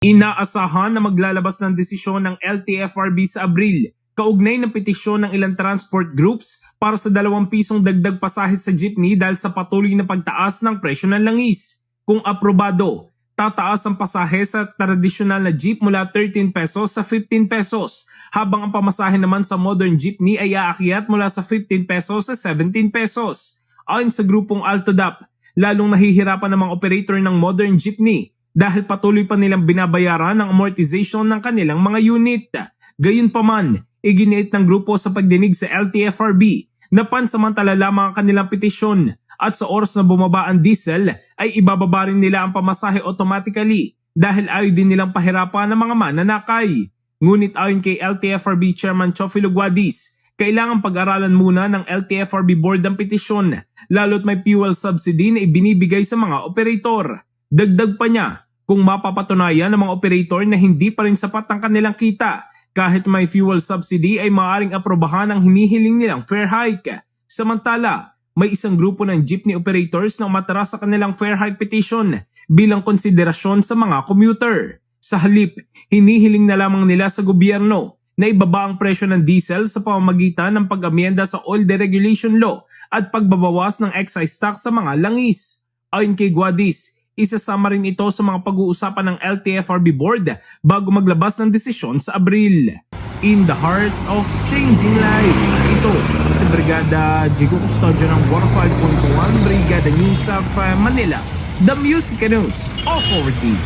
Inaasahan na maglalabas ng desisyon ng LTFRB sa Abril kaugnay ng petisyon ng ilang transport groups para sa 2 pisong dagdag pasahe sa jeepney dahil sa patuloy na pagtaas ng presyo ng langis. Kung aprobado, tataas ang pasahe sa tradisyonal na jeep mula 13 pesos sa 15 pesos, habang ang pamasahe naman sa modern jeepney ay aakyat mula sa 15 pesos sa 17 pesos. Ayon sa grupong AltoDAP, lalong nahihirapan ng mga operator ng modern jeepney dahil patuloy pa nilang binabayaran ang amortization ng kanilang mga unit. Gayunpaman, iginiit ng grupo sa pagdinig sa LTFRB na pansamantala lamang ang kanilang petisyon at sa oras na bumaba ang diesel ay ibababa rin nila ang pamasahe automatically dahil ayaw din nilang pahirapan ng mga mananakay. Ngunit ayon kay LTFRB Chairman Chofilo Guadis, kailangan pag-aralan muna ng LTFRB board ang petisyon lalo't may fuel subsidy na ibinibigay sa mga operator. Dagdag pa niya, kung mapapatunayan ng mga operator na hindi pa rin sapat ang kanilang kita, kahit may fuel subsidy ay maaaring aprobahan ang hinihiling nilang fare hike. Samantala, may isang grupo ng jeepney operators na umatras sa kanilang fare hike petition bilang konsiderasyon sa mga commuter. Sa halip, hinihiling na lamang nila sa gobyerno na ibaba ang presyo ng diesel sa pamamagitan ng pag-amyenda sa Oil Deregulation Law at pagbabawas ng excise tax sa mga langis. Ayon kay Guadis, isasama rin ito sa mga pag-uusapan ng LTFRB board bago maglabas ng desisyon sa Abril. In the heart of changing lives, ito si Brigada Jigo Custodio ng 105.1 Brigada News of Manila, the Music News Authority.